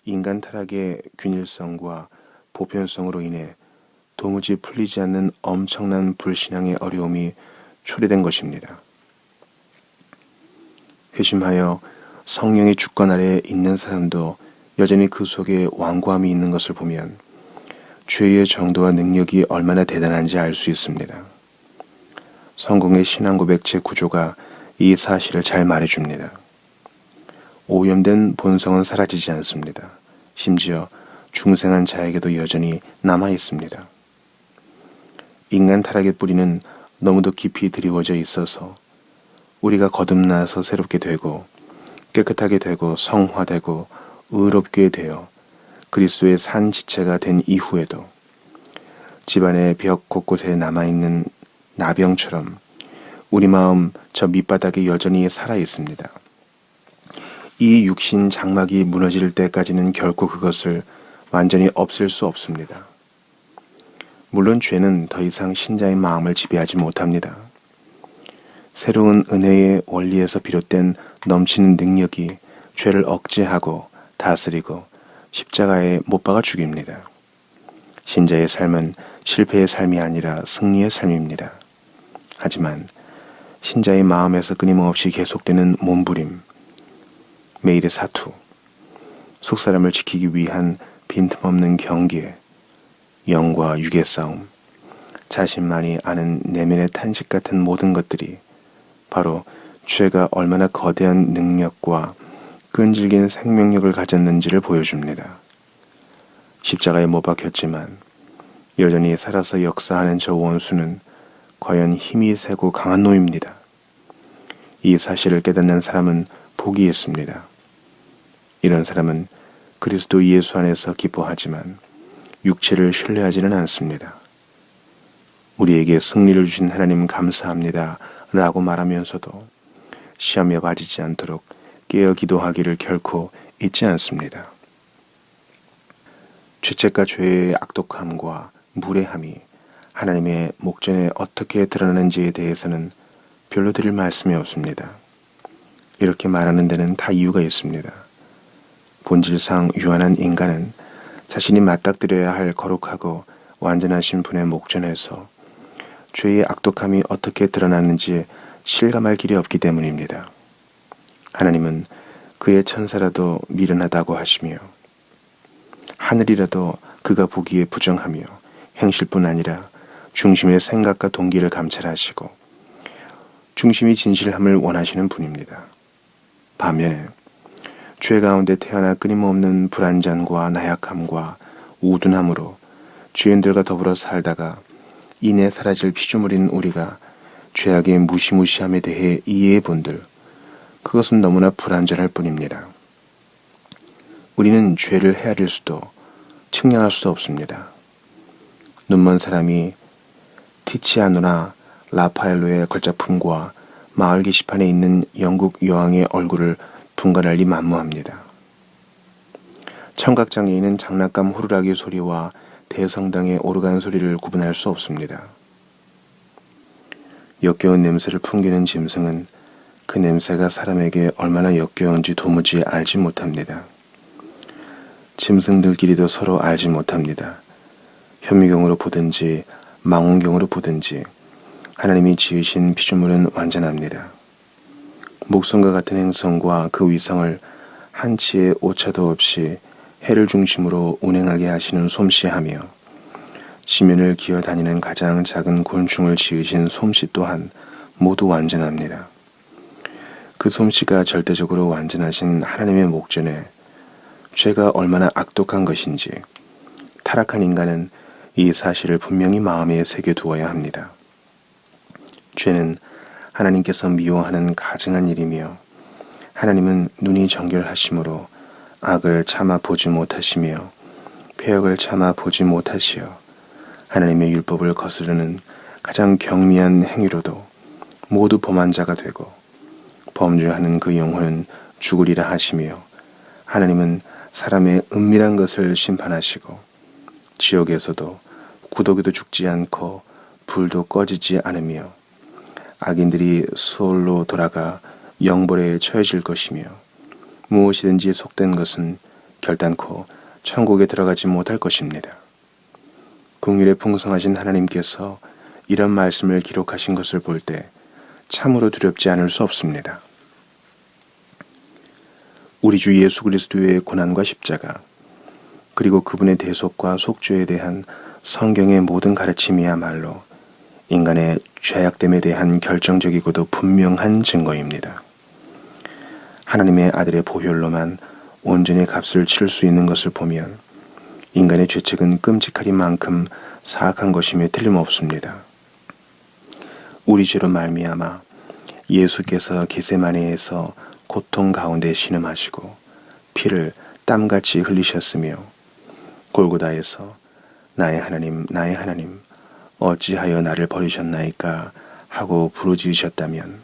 인간 타락의 균일성과 보편성으로 인해 도무지 풀리지 않는 엄청난 불신앙의 어려움이 초래된 것입니다. 회심하여 성령의 주권 아래에 있는 사람도 여전히 그 속에 완고함이 있는 것을 보면 죄의 정도와 능력이 얼마나 대단한지 알 수 있습니다. 성공의 신앙 고백 제9조가 이 사실을 잘 말해줍니다. 오염된 본성은 사라지지 않습니다. 심지어 중생한 자에게도 여전히 남아 있습니다. 인간 타락의 뿌리는 너무도 깊이 드리워져 있어서 우리가 거듭나서 새롭게 되고 깨끗하게 되고 성화되고 의롭게 되어 그리스도의 산 지체가 된 이후에도 집안의 벽 곳곳에 남아있는 나병처럼 우리 마음 저 밑바닥에 여전히 살아 있습니다. 이 육신 장막이 무너질 때까지는 결코 그것을 완전히 없앨 수 없습니다. 물론 죄는 더 이상 신자의 마음을 지배하지 못합니다. 새로운 은혜의 원리에서 비롯된 넘치는 능력이 죄를 억제하고 다스리고 십자가에 못 박아 죽입니다. 신자의 삶은 실패의 삶이 아니라 승리의 삶입니다. 하지만 신자의 마음에서 끊임없이 계속되는 몸부림, 매일의 사투, 속사람을 지키기 위한 빈틈없는 경계, 영과 육의 싸움, 자신만이 아는 내면의 탄식 같은 모든 것들이 바로 죄가 얼마나 거대한 능력과 끈질긴 생명력을 가졌는지를 보여줍니다. 십자가에 못 박혔지만 여전히 살아서 역사하는 저 원수는 과연 힘이 세고 강한 놈입니다. 이 사실을 깨닫는 사람은 복이 있습니다. 이런 사람은 그리스도 예수 안에서 기뻐하지만 육체를 신뢰하지는 않습니다. 우리에게 승리를 주신 하나님 감사합니다 라고 말하면서도 시험에 빠지지 않도록 깨어 기도하기를 결코 잊지 않습니다. 죄책과 죄의 악독함과 무례함이 하나님의 목전에 어떻게 드러나는지에 대해서는 별로 드릴 말씀이 없습니다. 이렇게 말하는 데는 다 이유가 있습니다. 본질상 유한한 인간은 자신이 맞닥뜨려야 할 거룩하고 완전하신 분의 목전에서 죄의 악독함이 어떻게 드러나는지 실감할 길이 없기 때문입니다. 하나님은 그의 천사라도 미련하다고 하시며 하늘이라도 그가 보기에 부정하며 행실뿐 아니라 중심의 생각과 동기를 감찰하시고 중심이 진실함을 원하시는 분입니다. 반면에 죄 가운데 태어나 끊임없는 불안전과 나약함과 우둔함으로 죄인들과 더불어 살다가 이내 사라질 피조물인 우리가 죄악의 무시무시함에 대해 이해해 본들 그것은 너무나 불안전할 뿐입니다. 우리는 죄를 헤아릴 수도 측량할 수도 없습니다. 눈먼 사람이 티치아노나 라파엘로의 걸작품과 마을 게시판에 있는 영국 여왕의 얼굴을 분간할 리 만무합니다. 청각장애인은 장난감 호루라기 소리와 대성당의 오르간 소리를 구분할 수 없습니다. 역겨운 냄새를 풍기는 짐승은 그 냄새가 사람에게 얼마나 역겨운지 도무지 알지 못합니다. 짐승들끼리도 서로 알지 못합니다. 현미경으로 보든지 망원경으로 보든지 하나님이 지으신 피조물은 완전합니다. 목성과 같은 행성과 그 위성을 한치의 오차도 없이 해를 중심으로 운행하게 하시는 솜씨하며 지면을 기어다니는 가장 작은 곤충을 지으신 솜씨 또한 모두 완전합니다. 그 솜씨가 절대적으로 완전하신 하나님의 목전에 죄가 얼마나 악독한 것인지 타락한 인간은 이 사실을 분명히 마음에 새겨두어야 합니다. 죄는 하나님께서 미워하는 가증한 일이며 하나님은 눈이 정결하심으로 악을 참아 보지 못하시며 폐역을 참아 보지 못하시어 하나님의 율법을 거스르는 가장 경미한 행위로도 모두 범한 자가 되고 범죄하는 그 영혼은 죽으리라 하시며 하나님은 사람의 은밀한 것을 심판하시고 지옥에서도 구더기도 죽지 않고 불도 꺼지지 않으며 악인들이 수월로 돌아가 영벌에 처해질 것이며 무엇이든지 속된 것은 결단코 천국에 들어가지 못할 것입니다. 긍휼에 풍성하신 하나님께서 이런 말씀을 기록하신 것을 볼 때 참으로 두렵지 않을 수 없습니다. 우리 주 예수 그리스도의 고난과 십자가, 그리고 그분의 대속과 속죄에 대한 성경의 모든 가르침이야말로 인간의 죄악됨에 대한 결정적이고도 분명한 증거입니다. 하나님의 아들의 보혈로만 온전히 값을 치를 수 있는 것을 보면 인간의 죄책은 끔찍하리만큼 사악한 것임에 틀림없습니다. 우리 죄로 말미암아 예수께서 겟세마네에서 고통 가운데 신음하시고 피를 땀같이 흘리셨으며 골고다에서 나의 하나님, 나의 하나님, 어찌하여 나를 버리셨나이까 하고 부르짖으셨다면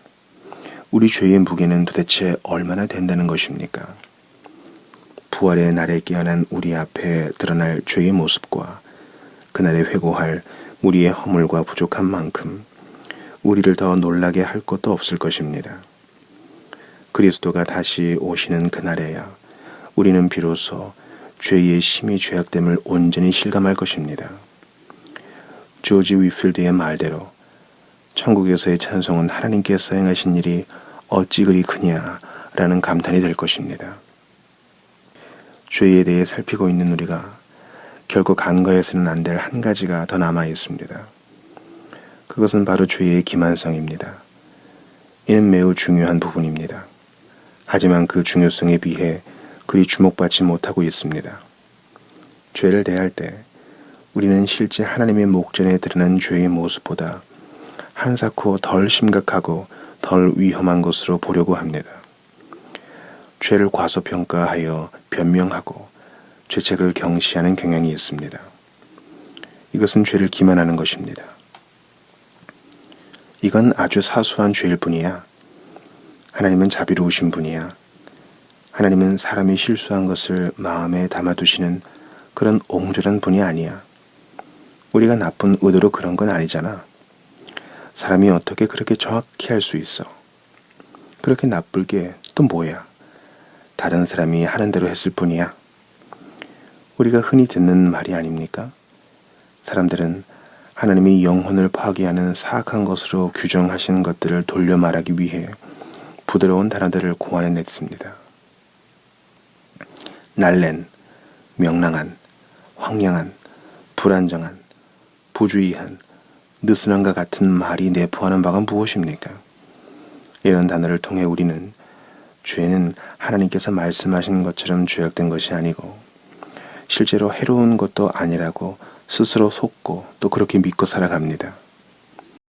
우리 죄의 무게는 도대체 얼마나 된다는 것입니까? 부활의 날에 깨어난 우리 앞에 드러날 죄의 모습과 그날에 회고할 우리의 허물과 부족한 만큼 우리를 더 놀라게 할 것도 없을 것입니다. 그리스도가 다시 오시는 그날에야 우리는 비로소 죄의 심히 죄악됨을 온전히 실감할 것입니다. 조지 위필드의 말대로 천국에서의 찬송은 하나님께서 행하신 일이 어찌 그리 크냐라는 감탄이 될 것입니다. 죄에 대해 살피고 있는 우리가 결코 간과해서는 안 될 한 가지가 더 남아 있습니다. 그것은 바로 죄의 기만성입니다. 이는 매우 중요한 부분입니다. 하지만 그 중요성에 비해 그리 주목받지 못하고 있습니다. 죄를 대할 때 우리는 실제 하나님의 목전에 드러난 죄의 모습보다 한사코 덜 심각하고 덜 위험한 것으로 보려고 합니다. 죄를 과소평가하여 변명하고 죄책을 경시하는 경향이 있습니다. 이것은 죄를 기만하는 것입니다. 이건 아주 사소한 죄일 뿐이야. 하나님은 자비로우신 분이야. 하나님은 사람이 실수한 것을 마음에 담아두시는 그런 옹졸한 분이 아니야. 우리가 나쁜 의도로 그런 건 아니잖아. 사람이 어떻게 그렇게 정확히 할 수 있어? 그렇게 나쁠 게 또 뭐야? 다른 사람이 하는 대로 했을 뿐이야. 우리가 흔히 듣는 말이 아닙니까? 사람들은 하나님이 영혼을 파괴하는 사악한 것으로 규정하신 것들을 돌려 말하기 위해 부드러운 단어들을 고안해냈습니다. 날랜, 명랑한, 황량한, 불안정한, 부주의한, 느슨함과 같은 말이 내포하는 바가 무엇입니까? 이런 단어를 통해 우리는 죄는 하나님께서 말씀하신 것처럼 죄악된 것이 아니고 실제로 해로운 것도 아니라고 스스로 속고 또 그렇게 믿고 살아갑니다.